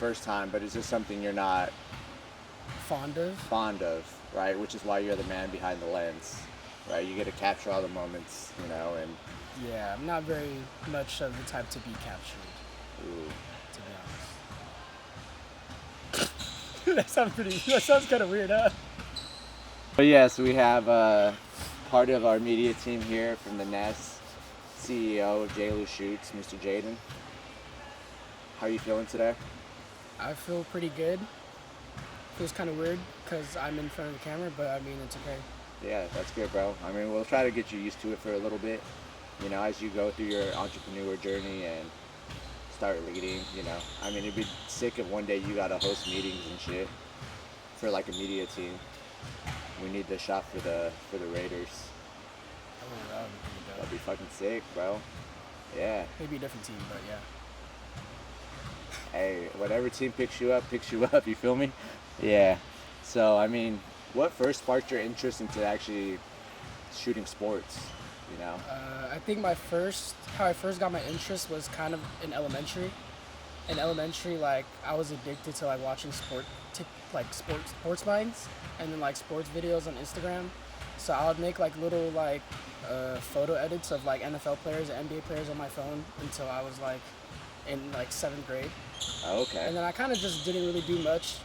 first time, but it's just something you're not fond of, right? Which is why you're the man behind the lens, right? You get to capture all the moments, and Yeah, I'm not very much of the type to be captured, ooh. to be honest. That sounds kind of weird, huh? But yes, we have part of our media team here from the Nest, CEO of JAYLUISHOOTS, Mr. Jaden. How are you feeling today? I feel pretty good. Feels kind of weird because I'm in front of the camera, but I mean, it's okay. Yeah, that's good, bro. I mean, we'll try to get you used to it for a little bit, as you go through your entrepreneur journey and start leading, I mean, it'd be sick if one day you gotta host meetings and shit for like a media team. We need the shot for the Raiders. Oh, that would be pretty That'd dope. be fucking sick, bro. Yeah. Maybe a different team, but yeah. Hey, whatever team picks you up, you feel me? Yeah. So, I mean, what first sparked your interest into actually shooting sports, I think how I first got my interest was kind of in elementary. In elementary, like I was addicted to like watching sports minds, and then like sports videos on Instagram. So I would make like little like photo edits of like NFL players and NBA players on my phone until I was like in like 7th grade. Okay. And then I kind of just didn't really do much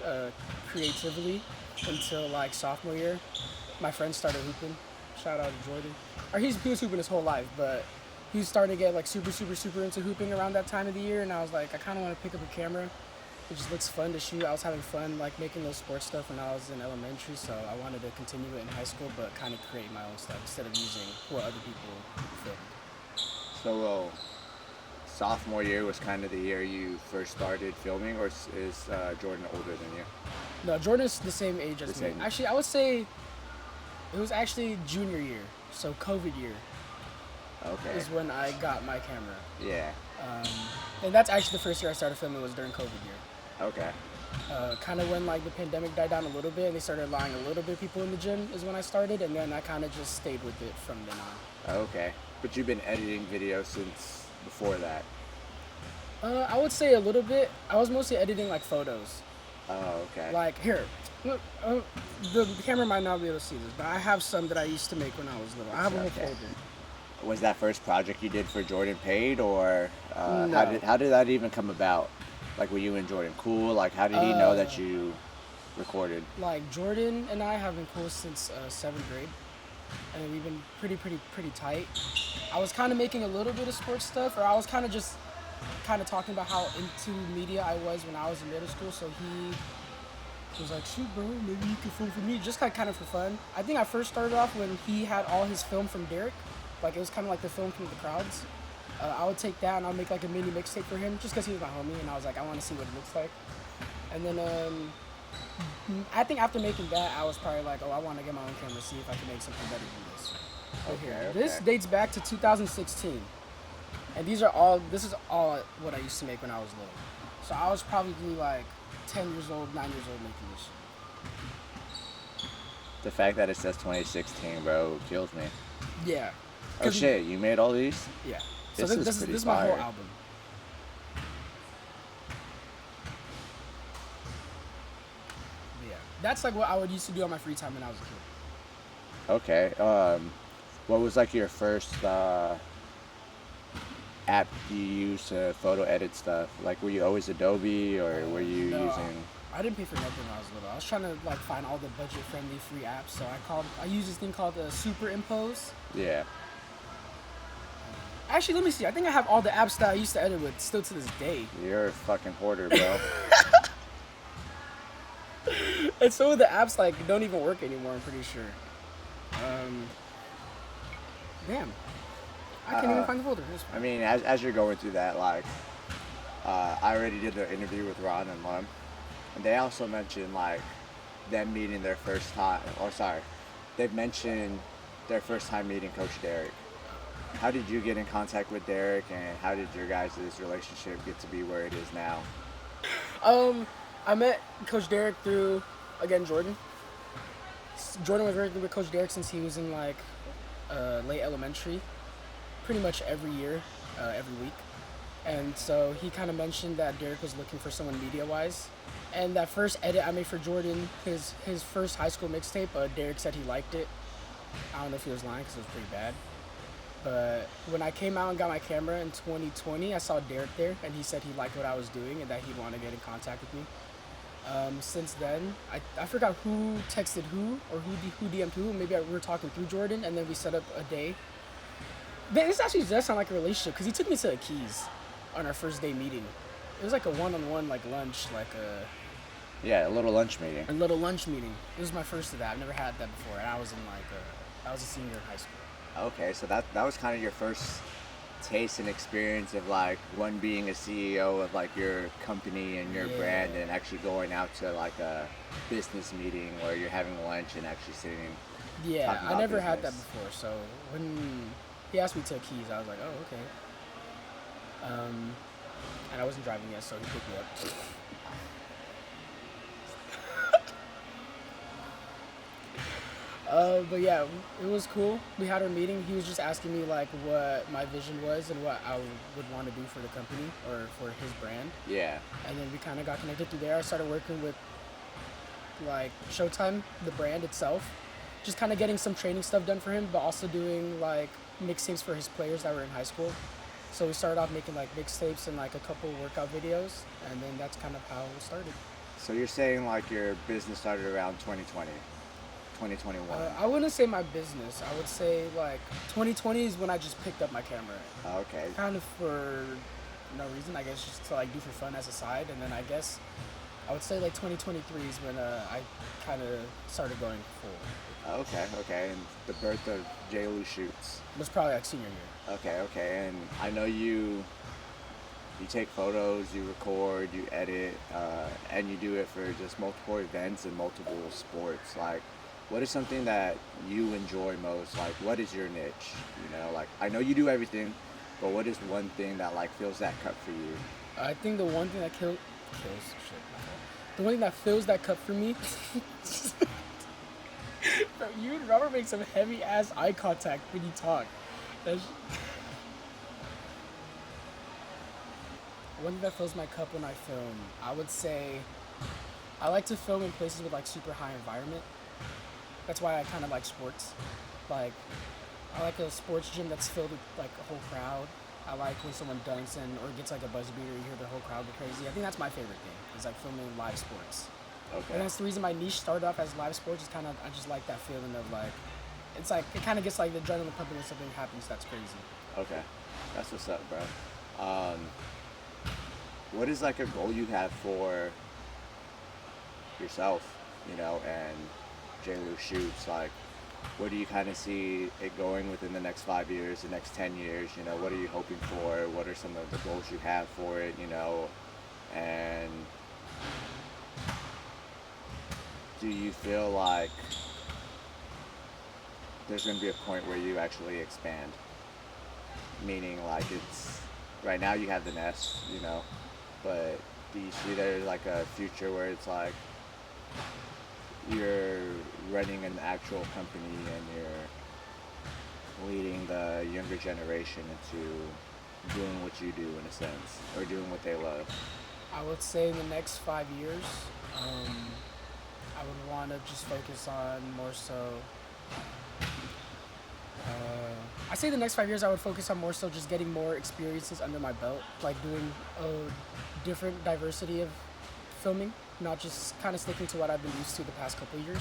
creatively until like sophomore year. My friends started hooping. Shout out to Jordan. Or he was hooping his whole life, but he was starting to get like super, super, super into hooping around that time of the year. And I was like, I kind of want to pick up a camera. It just looks fun to shoot. I was having fun like making those sports stuff when I was in elementary, so I wanted to continue it in high school, but kind of create my own stuff instead of using what other people filmed. So, sophomore year was kind of the year you first started filming, or is Jordan older than you? No, Jordan's the same age as me. Actually, I would say it was actually junior year, so COVID year. Okay. Is when I got my camera. Yeah. And that's actually the first year I started filming was during COVID year. Okay. Kind of when like the pandemic died down a little bit and they started allowing a little bit of people in the gym is when I started, and then I kind of just stayed with it from then on. Okay. But you've been editing videos since before that. I would say a little bit. I was mostly editing like photos. Oh, okay. Like here, look, the camera might not be able to see this, but I have some that I used to make when I was little. I have a whole folder. Was that first project you did for Jordan paid, or No. how did that even come about? Like, were you and Jordan cool? Like, how did he know that you recorded? Like Jordan and I have been cool since 7th grade, and we've been pretty tight. I was kind of making a little bit of sports stuff, or I was kind of just talking about how into media I was when I was in middle school. So he was like, "Shoot, bro, maybe you can film for me," just kind of for fun. I think I first started off when he had all his film from Derek. Like, it was kind of like the film from the crowds. I would take that and I'll make like a mini mixtape for him just because he was my homie, and I was like, I want to see what it looks like. And then I think after making that, I was probably like, oh, I want to get my own camera, see if I can make something better than this. Okay. This dates back to 2016, and this is all what I used to make when I was little. So I was probably like 10 years old, 9 years old making this shit. The fact that it says 2016, bro, kills me. Yeah. Oh shit, you made all these? Yeah. This So this is my whole album. Yeah. That's like what I would used to do on my free time when I was a kid. Okay. What was like your first app you used to photo edit stuff? Like, were you always Adobe, or were you using? I didn't pay for nothing when I was little. I was trying to like find all the budget-friendly free apps, so I used this thing called the Superimpose. Yeah. Actually, let me see. I think I have all the apps that I used to edit with still to this day. You're a fucking hoarder, bro. And some of the apps like don't even work anymore, I'm pretty sure. Damn. I can't even find the folder. I mean, as you're going through that, like, I already did the interview with Ron and Lum, and they also mentioned like them meeting their first time, they've mentioned their first time meeting Coach Derek. How did you get in contact with Derek, and how did your guys' relationship get to be where it is now? I met Coach Derek through, again, Jordan. Jordan was working with Coach Derek since he was in like late elementary, pretty much every year, every week. And so he kind of mentioned that Derek was looking for someone media-wise. And that first edit I made for Jordan, his first high school mixtape, Derek said he liked it. I don't know if he was lying because it was pretty bad. But when I came out and got my camera in 2020, I saw Derek there, and he said he liked what I was doing and that he'd want to get in contact with me. Since then, I forgot who texted who or who DM'd who. Maybe we were talking through Jordan, and then we set up a day. This actually does sound like a relationship because he took me to the Keys on our first day meeting. It was like a one-on-one like lunch, like Yeah, a little lunch meeting. a little lunch meeting. It was my first of that. I've never had that before, and I was in I was a senior in high school. Okay, so that was kind of your first taste and experience of like one being a CEO of like your company and your brand, Yeah. and actually going out to like a business meeting where you're having lunch and actually sitting. Yeah, Talking I about never had that business. before. So when he asked me to Keys, I was like, oh, okay. And I wasn't driving yet, so he picked me up. But yeah, it was cool. We had our meeting. He was just asking me like what my vision was and what I would want to do for the company or for his brand. Yeah. And then we kind of got connected through there. I started working with like Showtime, the brand itself, just kind of getting some training stuff done for him, but also doing like mixtapes for his players that were in high school. So we started off making like mixtapes and like a couple workout videos, and then that's kind of how it started. So you're saying like your business started around 2020, 2021. I wouldn't say my business. I would say like 2020 is when I just picked up my camera, Okay. kind of for no reason. I guess just to like do for fun as a side, and then I guess I would say like 2023 is when I kind of started going full. Okay. And the birth of JAYLUISHOOTS. It was probably like senior year. Okay. And I know you take photos, you record, you edit, and you do it for just multiple events and multiple sports. Like, what is something that you enjoy most? Like, what is your niche? You know, like I know you do everything, but what is one thing that like fills that cup for you? I think the one thing that kills shit. My fault. The one thing that fills that cup for me. Bro, you and Robert make some heavy ass eye contact when you talk. That's... One thing that fills my cup when I film, I would say, I like to film in places with like super high environment. That's why I kind of like sports. Like, I like a sports gym that's filled with like a whole crowd. I like when someone dunks or gets like a buzzer beater, you hear the whole crowd go crazy. I think that's my favorite thing, is like filming live sports. And Okay. that's the reason my niche started off as live sports. Is kind of, I just like that feeling of like, it's like it kind of gets like the adrenaline pumping when something happens that's crazy. Okay. That's what's up, bro. Um, what is like a goal you have for yourself, you know, and JAYLUISHOOTS? Like, where do you kind of see it going within the next 5 years, the next 10 years? You know, what are you hoping for? What are some of the goals you have for it, you know? And do you feel like there's going to be a point where you actually expand? Meaning, like, it's right now you have the nest, you know, but do you see there's like a future where it's like you're running an actual company and you're leading the younger generation into doing what you do in a sense, or doing what they love? I would say in the next 5 years, I would want to just focus on more so. I say the next 5 years, I would focus on more so just getting more experiences under my belt, like doing a different diversity of filming, not just kind of sticking to what I've been used to the past couple years.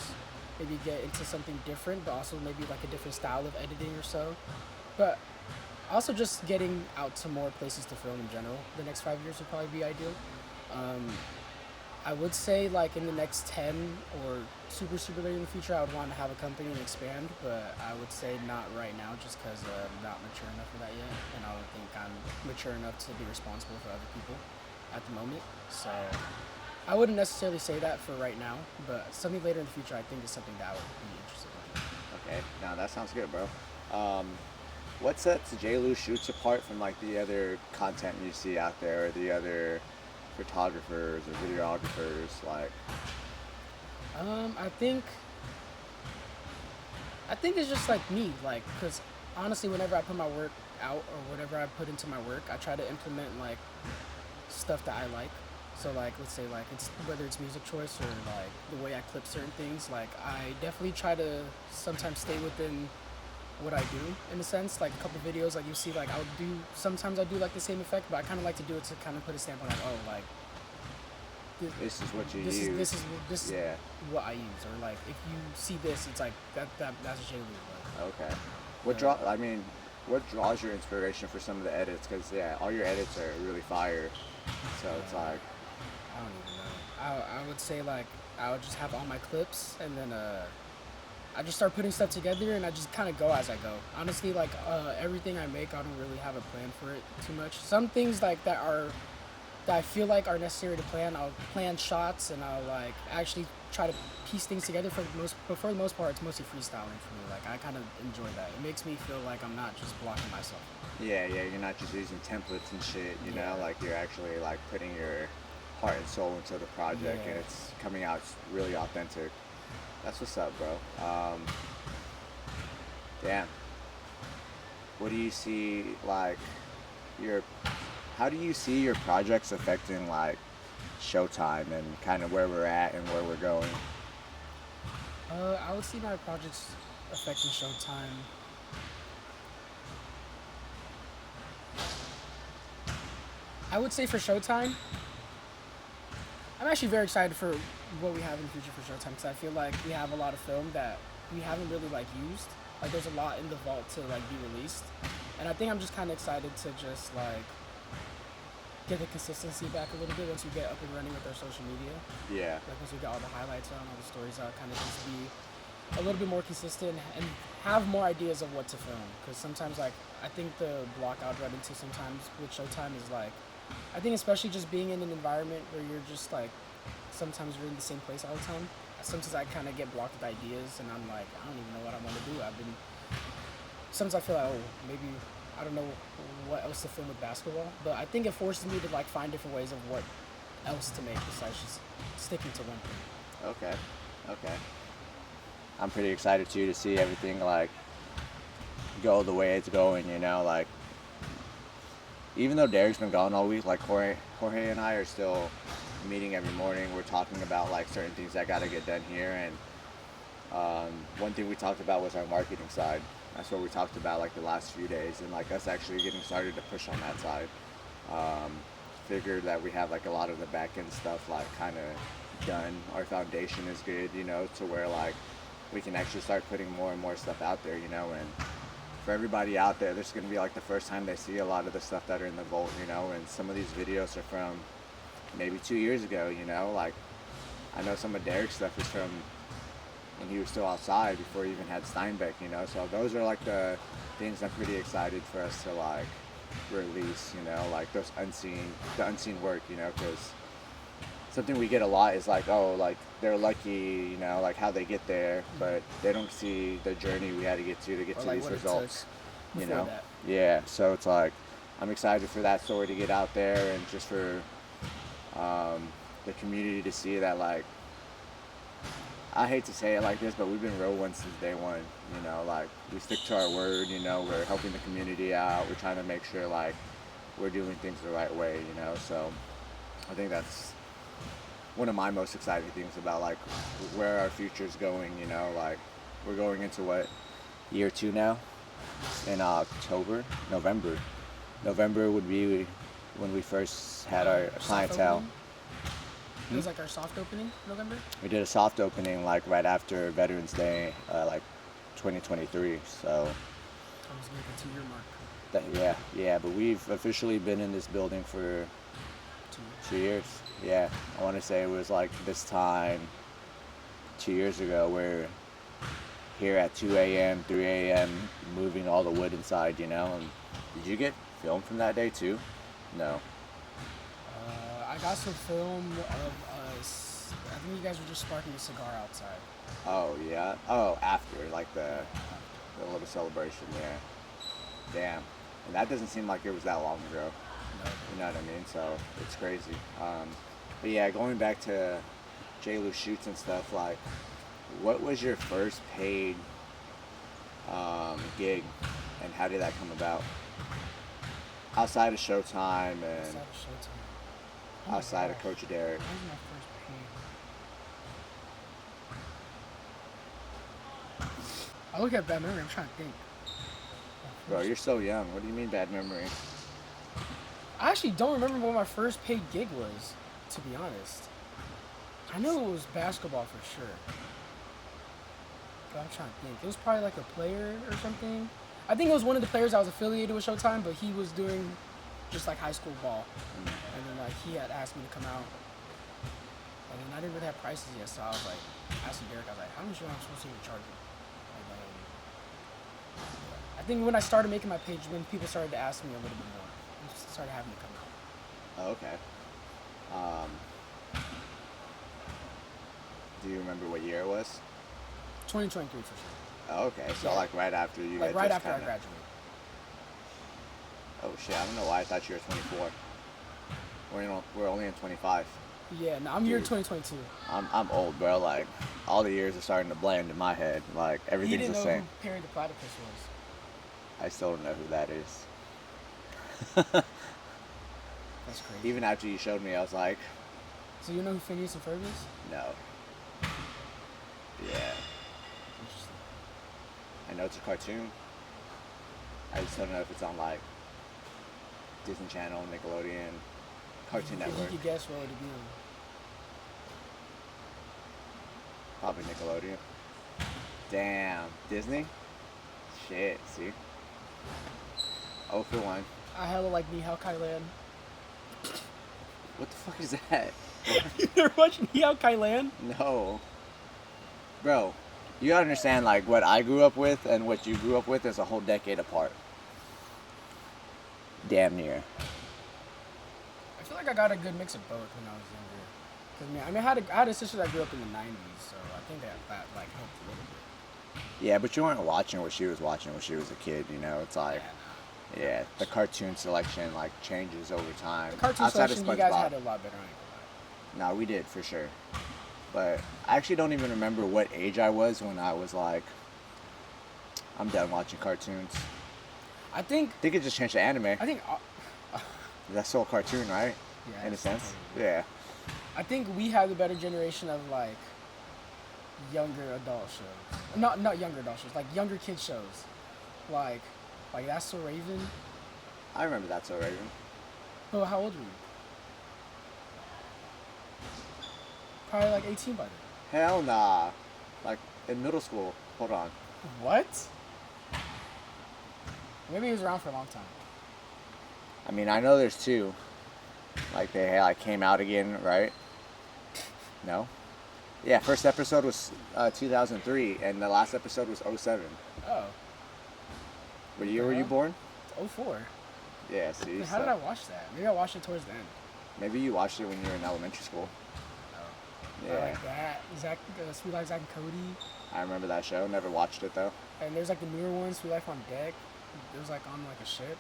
Maybe get into something different, but also maybe like a different style of editing or so. But also just getting out to more places to film in general. The next 5 years would probably be ideal. I would say like in the next 10 or super late in the future, I would want to have a company and expand, but I would say not right now just because I'm not mature enough for that yet, and I don't think I'm mature enough to be responsible for other people at the moment. So I wouldn't necessarily say that for right now, but something later in the future I think is something that I would be interested in. Okay, now that sounds good, bro. What sets JAYLUISHOOTS apart from like the other content you see out there, or the other photographers or videographers? Like, I think it's just like me, like, cause honestly, whenever I put my work out or whatever I put into my work, I try to implement like stuff that I like. So like, let's say like it's whether it's music choice or like the way I clip certain things. Like I definitely try to sometimes stay within what I do in a sense. Like a couple videos, like you see, like I'll do sometimes I do like the same effect, but I kind of like to do it to kind of put a stamp on like, oh, like This is what you this use. is this is this is Yeah. what I use, or like if you see this, it's like that's JAYLU. Like, Okay. What draw? I mean, what draws your inspiration for some of the edits? Because yeah, all your edits are really fire. So it's like, I don't even know. I would say like I would just have all my clips and then I just start putting stuff together and I just kind of go as I go. Honestly, like everything I make, I don't really have a plan for it too much. Some things like that I feel like are necessary to plan, I'll plan shots and I'll like actually try to piece things together but for the most part, it's mostly freestyling for me. Like I kind of enjoy that. It makes me feel like I'm not just blocking myself. yeah, you're not just using templates and shit. You know, Yeah. like you're actually like putting your heart and soul into the project, Yeah. and it's coming out really authentic. That's what's up, bro. Damn. What do you see like your? How do you see your projects affecting like Showtime and kind of where we're at and where we're going? I would see my projects affecting Showtime. I would say for Showtime, I'm actually very excited for what we have in the future for Showtime because I feel like we have a lot of film that we haven't really like used. Like there's a lot in the vault to like be released, and I think I'm just kind of excited to just like get the consistency back a little bit once we get up and running with our social media. Yeah. Like once we got all the highlights on, all the stories out, kind of just be a little bit more consistent and have more ideas of what to film. Because sometimes, like, I think the block I would run into sometimes with Showtime is like, I think especially just being in an environment where you're just like, sometimes you're in the same place all the time. Sometimes I kind of get blocked with ideas and I'm like, I don't even know what I want to do. Sometimes I feel like, oh, maybe I don't know what else to film with basketball. But I think it forces me to like find different ways of what else to make besides just sticking to one thing. Okay. Okay. I'm pretty excited too to see everything like go the way it's going. You know, like even though Derek's been gone all week, like Jorge and I are still meeting every morning. We're talking about like certain things that got to get done here, and one thing we talked about was our marketing side. That's what we talked about like the last few days, and like us actually getting started to push on that side. Figured that we have like a lot of the back end stuff like kind of done. Our foundation is good, you know, to where like we can actually start putting more and more stuff out there, you know, and for everybody out there, this is gonna be like the first time they see a lot of the stuff that are in the vault, you know, and some of these videos are from maybe 2 years ago, you know, like I know some of Derek's stuff is from when he was still outside before he even had Steinbeck, you know, so those are like the things I'm pretty excited for us to like release, you know, like the unseen work, you know, because something we get a lot is like, oh, like they're lucky, you know, like how they get there, but they don't see the journey we had to get to get Or to like these what it results, took you before know. that. Yeah, so it's like I'm excited for that story to get out there and just for the community to see that like I hate to say it like this, but we've been real ones since day one. You know, like we stick to our word. You know, we're helping the community out. We're trying to make sure like we're doing things the right way. You know, so I think that's one of my most exciting things about like where our future's going. You know, like we're going into what year 2 now in November. November would be when we first had our Soft clientele. opening? It was like our soft opening, November. We did a soft opening like right after Veterans Day, like 2023. So I was like a 2-year mark. yeah. But we've officially been in this building for 2 years. 2 years. Yeah, I want to say it was like this time 2 years ago. We're here at 2 a.m., 3 a.m. moving all the wood inside. You know. And did you get film from that day too? No. I got some film of us. I think you guys were just sparking a cigar outside. Oh yeah. Oh, after like the little celebration. Yeah. Damn. And that doesn't seem like it was that long ago. No. You know what I mean? So it's crazy. But yeah, going back to JAYLUISHOOTS and stuff, like, what was your first paid gig, and how did that come about? Outside of Showtime and Outside of Showtime. Oh my outside of gosh. Coach Derek. That was my first paid. I look at bad memory. I'm trying to think. Bro, you're so young. What do you mean bad memory? I actually don't remember what my first paid gig was, to be honest. I know it was basketball for sure. But I'm trying to think. It was probably like a player or something. I think it was one of the players that was affiliated with Showtime, but he was doing just like high school ball. And then like he had asked me to come out. And then I didn't really have prices yet, so I was like, asking Derek, I was like, how much am I supposed to even charge you? I think when I started making my page, when people started to ask me a little bit more, I just started having to come out. Oh, okay. Do you remember what year it was? 2023 for sure. Oh, okay. So Yeah. like right after you Like had right just after I kinda... graduated. Oh shit! I don't know why I thought you were 24. We're only in 25. Yeah, no, I'm year Dude. 2022. I'm old, bro. Like all the years are starting to blend in my head. Like You everything's didn't the know same. who Perry the Platypus was. I still don't know who that is. That's crazy. Even after you showed me, I was like, So you know who Phineas and Ferb is? no. Yeah, Interesting. I know it's a cartoon. I just don't know if it's on like Disney Channel, Nickelodeon, Cartoon If Network. you could guess what would it be on? Probably Nickelodeon. Damn, Disney? Shit, see? 0 for 1. I hella like Ni Hao Kai Lan. What the fuck is that? You never watched Ni Hao Kai Lan? No. Bro, you gotta understand, like, what I grew up with and what you grew up with is a whole decade apart. Damn near. I feel like I got a good mix of both when I was younger. 'Cause, I mean, I had a sister that grew up in the 90s, so I think that like helped a little bit. Yeah, but you weren't watching what she was watching when she was a kid, you know? It's like, Yeah, yeah, the cartoon selection, like, changes over time. the cartoon Outside of selection, you guys SpongeBob. had a lot better, I ain't gonna lie. No, we did, for sure. But I actually don't even remember what age I was when I was like, I'm done watching cartoons. I think, I think it just changed to anime. I think, That's still a cartoon, right? yeah, In a it's sense. totally- Yeah. I think we have the better generation of like younger adult shows. Not younger adult shows, like younger kid shows. Like That's So Raven. I remember That's So Raven. Oh, how old were you? Probably like 18 by then. Hell nah. Like, in middle school. Hold on. What? Maybe he was around for a long time. I mean, I know there's two. Like, they like came out again, right? No? Yeah, first episode was 2003, and the last episode was 07. Oh, What year were you hell? born? 04. Yeah, see? Wait, how so did I watch that? Maybe I watched it towards the end. maybe you watched it when you were in elementary school. I Yeah, like that. Sweet Life Zach and Cody. I remember that show. Never watched it, though. And there's like the newer one, Sweet Life on Deck. It was like on like a ship.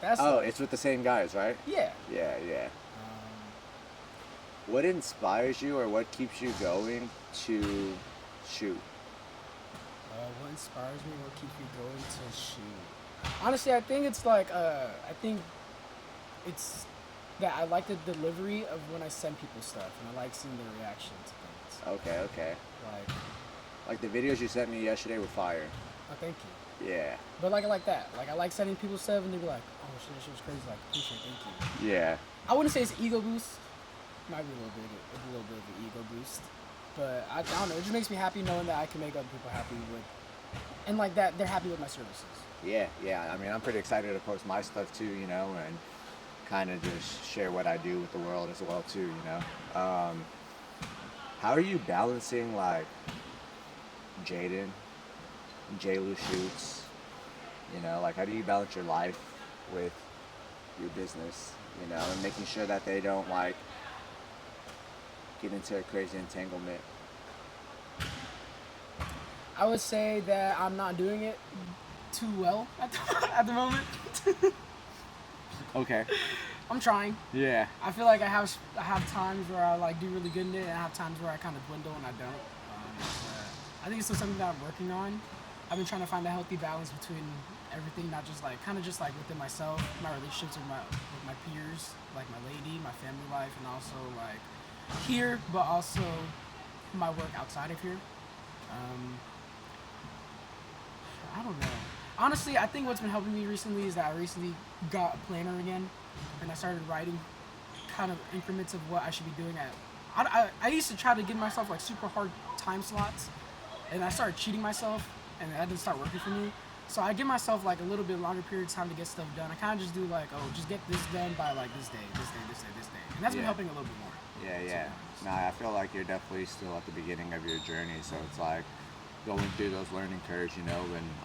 That's Oh, like, it's with the same guys, right? yeah. Yeah, yeah. Um, What inspires you or what keeps you going to shoot? what inspires me? What keeps me going to shoot? Honestly, I think it's like I think it's that I like the delivery of when I send people stuff, and I like seeing their reaction to things. Okay, okay. Like, Like the videos you sent me yesterday were fire. oh, thank you. Yeah. But like I like that. Like I like sending people stuff, and they be like, "Oh shit, that shit was crazy." Like, appreciate, it, thank you. Yeah. I wouldn't say it's ego boost. Might be a little bit of an ego boost. But I don't know. It just makes me happy knowing that I can make other people happy with, and like that they're happy with my services. Yeah, yeah. I mean, I'm pretty excited to post my stuff too, you know, and kind of just share what I do with the world as well too, you know. How are you balancing like Jaden, JAYLUISHOOTS, you know, like how do you balance your life with your business, you know, and making sure that they don't like get into a crazy entanglement? I would say that I'm not doing it too well at the moment. Okay. I'm trying. Yeah. I feel like I have times where I like do really good in it, and I have times where I kind of dwindle and I don't. I think it's still something that I'm working on. I've been trying to find a healthy balance between everything, not just like kind of just like within myself, my relationships with my peers, like my lady, my family life, and also like here, but also my work outside of here. Um, I don't know. Honestly, I think what's been helping me recently is that I recently got a planner again, and I started writing kind of increments of what I should be doing at. I used to try to give myself like super hard time slots, and I started cheating myself, and that didn't start working for me. So I give myself like a little bit longer period of time to get stuff done. I kind of just do like, oh, just get this done by like this day, this day, this day, this day, and that's been Yeah. helping a little bit more. Yeah, To be yeah. honest. Nah, I feel like you're definitely still at the beginning of your journey, so it's like going through those learning curves, and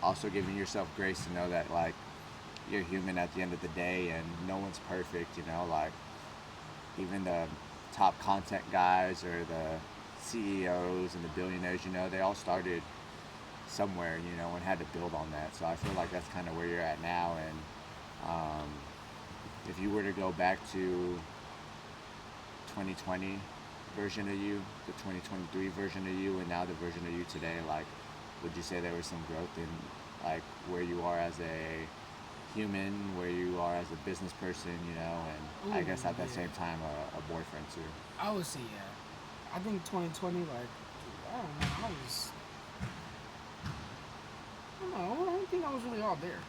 also giving yourself grace to know that like you're human at the end of the day, and no one's perfect, like even the top content guys or the CEOs and the billionaires, they all started somewhere, and had to build on that. So I feel like that's kind of where you're at now, and if you were to go back to 2020 version of you, the 2023 version of you, and now the version of you today, like, would you say there was some growth in like where you are as a human, where you are as a business person, and I Ooh, guess at that yeah. same time a boyfriend too. I would say yeah. I think 2020, like, I don't know, I don't think I was really all there.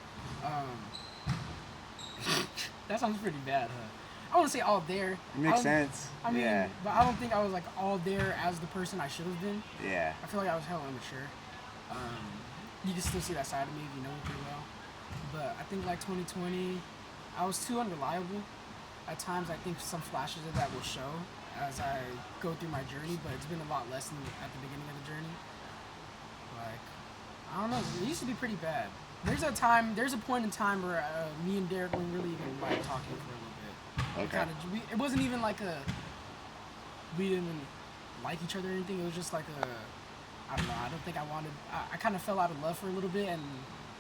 That sounds pretty bad, huh? I wouldn't say all there. It makes sense. I mean, Yeah, but I don't think I was like all there as the person I should have been. yeah, I feel like I was hella immature. Um, you can still see that side of me if you know me pretty well. But I think like 2020, I was too unreliable. At times, I think some flashes of that will show as I go through my journey, but it's been a lot less than at the beginning of the journey. Like, I don't know. It used to be pretty bad. There's a point in time where me and Derek weren't really even like talking for a little bit. okay, It wasn't even like we didn't even like each other or anything. It was just like I don't know. I don't think I wanted. I kind of fell out of love for a little bit, and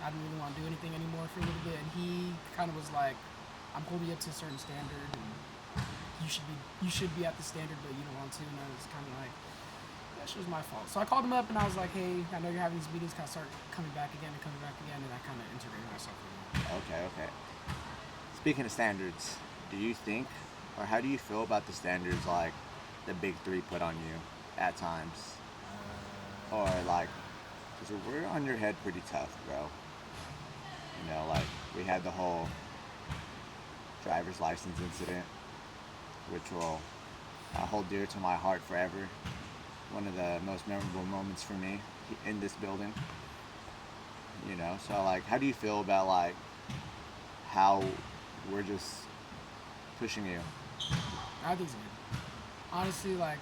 I didn't really want to do anything anymore for a little bit. And he kind of was like, "I'm holding you up to a certain standard, and you should be at the standard, but you don't want to." And I was kind of like, that shit was my fault. So I called him up and I was like, "Hey, I know you're having these meetings. Kind of start coming back again and coming back again." And I kind of integrated myself with him. okay, okay. Speaking of standards, do you think, or how do you feel about the standards like the big three put on you at times, or like, because we're on your head pretty tough, bro. Like we had the whole driver's license incident, which will hold dear to my heart forever. One of the most memorable moments for me in this building. So like, how do you feel about like how we're just pushing you? I think it's good. Honestly, like,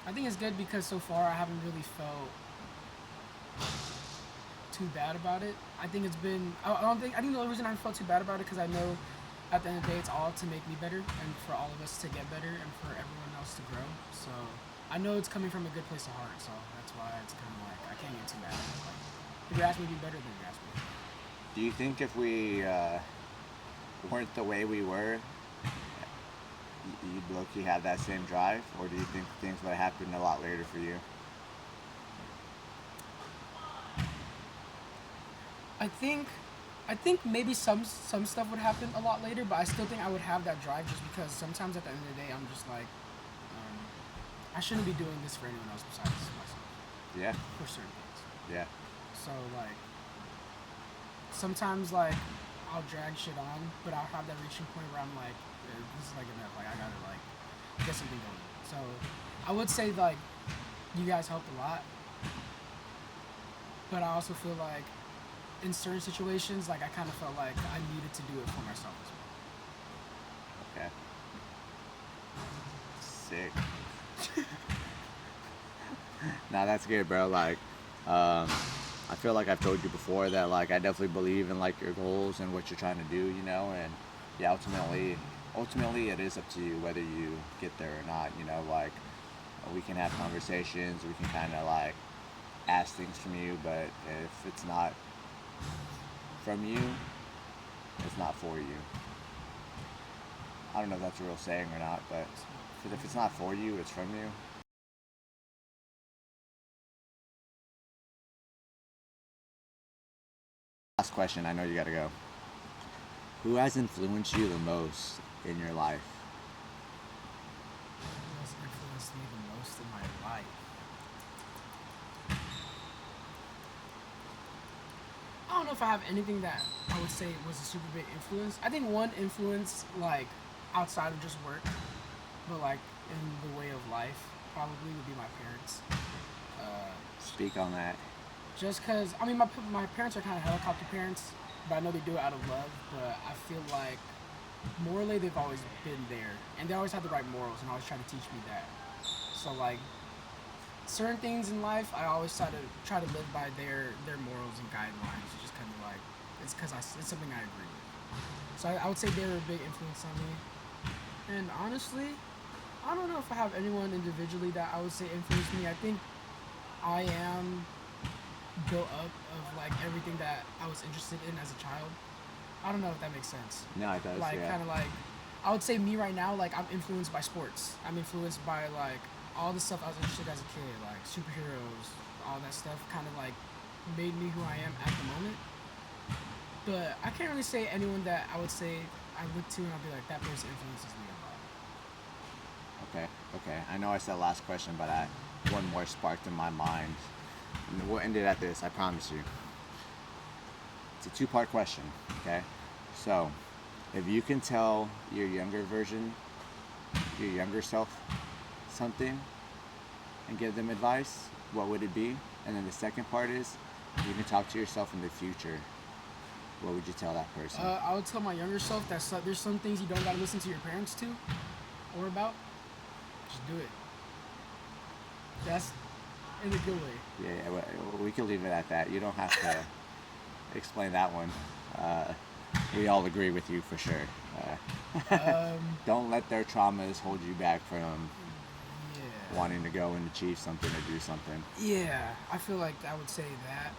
I think it's good because so far I haven't really felt too bad about it. I think it's been. I don't think. I think the only reason I felt too bad about it because I know, at the end of the day, it's all to make me better and for all of us to get better and for everyone else to grow. So I know it's coming from a good place of heart. So that's why it's kind of like I can't get too mad. Like, if you ask me to be better, then you ask me. Do you think if we weren't the way we were, you'd low-key have that same drive, or do you think things would have happened a lot later for you? I think maybe some stuff would happen a lot later, but I still think I would have that drive just because sometimes at the end of the day I'm just like, I shouldn't be doing this for anyone else besides myself Yeah, for certain things. yeah, So like sometimes like I'll drag shit on, but I'll have that reaching point where I'm like, this is like enough. Like I gotta like get something going. So I would say like you guys helped a lot, but I also feel like in certain situations, like I kind of felt like I needed to do it for myself as okay, sick. Nah, that's good, bro. Like, I feel like I've told you before that like I definitely believe in like your goals and what you're trying to do, and yeah, ultimately it is up to you whether you get there or not. Like we can have conversations, we can kind of like ask things from you, but if it's not from you, it's not for you. I don't know if that's a real saying or not, but if it's not for you, it's from you. Last question. I know you gotta go. Who has influenced you the most in your life? Who has influenced me the most in my life? I don't know if I have anything that I would say was a super big influence. I think one influence, like, outside of just work, but, like, in the way of life, probably would be my parents. Speak on that. Just because, I mean, my parents are kind of helicopter parents, but I know they do it out of love, but I feel like morally they've always been there, and they always have the right morals, and always try to teach me that. So, like, certain things in life, I always try to live by their morals and guidelines. It's just kind of like, it's because it's something I agree with. So I would say they were a big influence on me. And honestly, I don't know if I have anyone individually that I would say influenced me. I think I am built up of like everything that I was interested in as a child. I don't know if that makes sense. No, it does. Like, yeah. kind of like, I would say me right now, like, I'm influenced by sports. I'm influenced by, like, all the stuff I was interested in as a kid, like superheroes, all that stuff kind of, like, made me who I am at the moment. But I can't really say anyone that I would say I look to and I'll be like, that person influences me a lot. Okay. I know I said last question, but one more sparked in my mind. And we'll end it at this, I promise you. It's a two-part question, okay? So, if you can tell your younger version, your younger self, something and give them advice, what would it be? And then the second part is, if you can talk to yourself in the future, what would you tell that person? I would tell my younger self that there's some things you don't gotta listen to your parents to or about. Just do it. That's in a good way. Yeah, we can leave it at that. You don't have to explain that one. We all agree with you for sure. Don't let their traumas hold you back from wanting to go and achieve something or do something. Yeah, I feel like I would say that.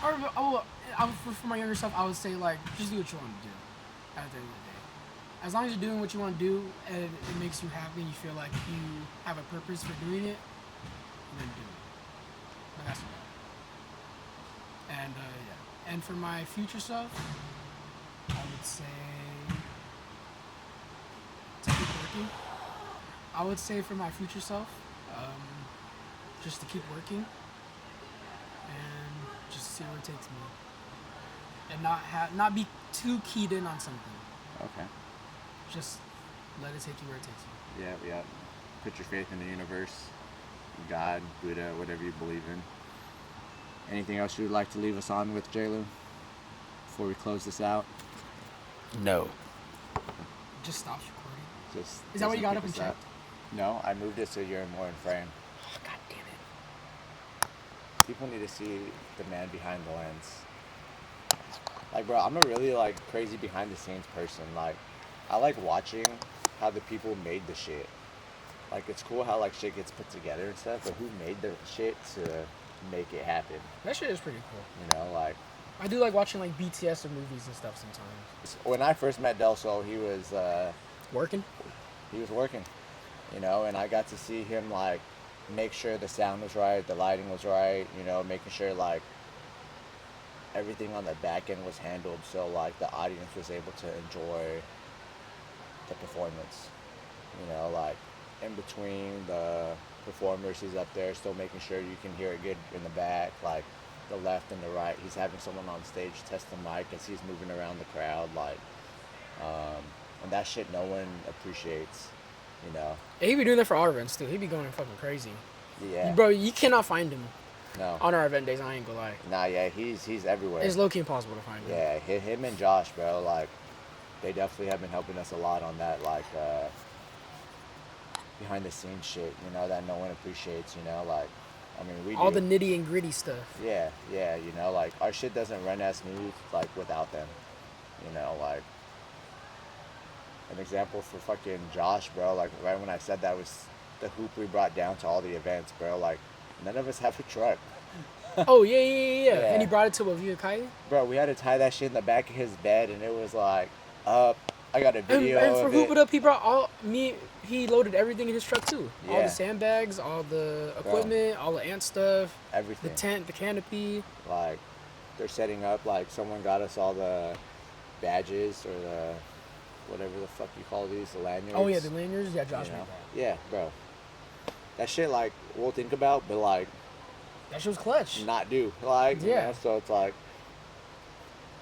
For my younger self, I would say, like, just do what you want to do at the end of the day. As long as you're doing what you want to do and it makes you happy and you feel like you have a purpose for doing it, then do it. But that's about it. And, yeah. And for my future self, I would say to keep working. I would say for my future self, just to keep working and just see where it takes me, and not be too keyed in on something. Okay. Just let it take you where it takes you. Yeah. Put your faith in the universe, God, Buddha, whatever you believe in. Anything else you would like to leave us on with, JAYLU, before we close this out? No. Just stops recording. Is that what you got up and checked? No, I moved it so you're more in frame. Oh, God damn it. People need to see the man behind the lens. Like, bro, I'm a really, like, crazy behind the scenes person. Like, I like watching how the people made the shit. Like, it's cool how, like, shit gets put together and stuff, but who made the shit to make it happen? That shit is pretty cool. You know, like, I do like watching, like, BTS or movies and stuff sometimes. when I first met Delso, he was Working? he was working, you know, and I got to see him, like, make sure the sound was right, the lighting was right, you know, making sure, like, everything on the back end was handled so, like, the audience was able to enjoy the performance, you know, like, in between the performers, he's up there still making sure you can hear it good in the back, like, the left and the right. He's having someone on stage test the mic as he's moving around the crowd, like, and that shit no one appreciates, you know. Yeah, he be doing that for our events too. He be going fucking crazy. Yeah. Bro, you cannot find him. No. On our event days, I ain't gonna lie. Nah, yeah, he's everywhere. It's low-key impossible to find him. Yeah, him and Josh, bro, like, they definitely have been helping us a lot on that, like, behind the scenes shit, you know, that no one appreciates, you know, like, I mean, we all do. the nitty and gritty stuff. Yeah, you know, like, our shit doesn't run as smooth, like, without them, you know, like, an example for fucking Josh, bro, like, right when I said that was the hoop we brought down to all the events, bro, like, none of us have a truck. Oh, yeah. And he brought it to Wavia Kai? Bro, we had to tie that shit in the back of his bed, and it was like, up. I got a video and for of Hoop It Up, he brought he loaded everything in his truck too. Yeah. All the sandbags, all the equipment, all the ant stuff. Everything. The tent, the canopy. Like, they're setting up. Like someone got us all the badges or the whatever the fuck you call these, the lanyards. Oh yeah, the lanyards. Yeah, Josh you made know? that. Yeah, bro. That shit like we'll think about, but like That shit was clutch. not do. Like you Yeah. know, so it's like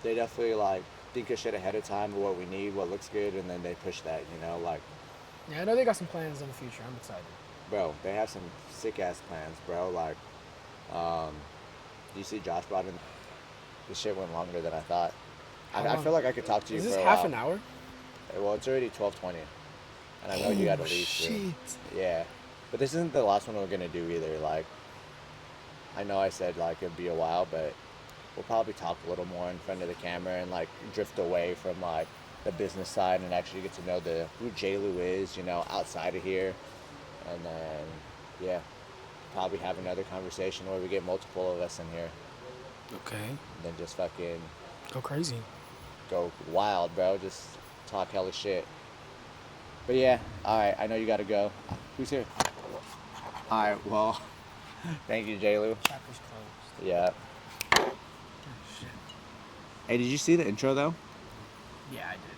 they definitely like think of shit ahead of time of what we need, what looks good, and then they push that. You know, like Yeah, I know they got some plans in the future. I'm excited. bro, they have some sick ass plans, bro. Like, you see Josh brought in. This shit went longer than I thought. How I long? feel like I could talk to you Is for this a half while. an hour? Well, it's already 12:20, and I know you got to leave soon. Yeah, but this isn't the last one we're gonna do either. Like, I know I said like it'd be a while, but we'll probably talk a little more in front of the camera and like drift away from like the business side and actually get to know who JLU is, you know, outside of here, and then yeah, probably have another conversation where we get multiple of us in here, Okay. and then just fucking Go crazy. go wild, bro. Just talk hella shit. But yeah, all right. I know you gotta go. Who's here? All right. Well, thank you, JLU. Chapter's closed. Yeah. Oh, shit. Hey, did you see the intro though? Yeah, I did.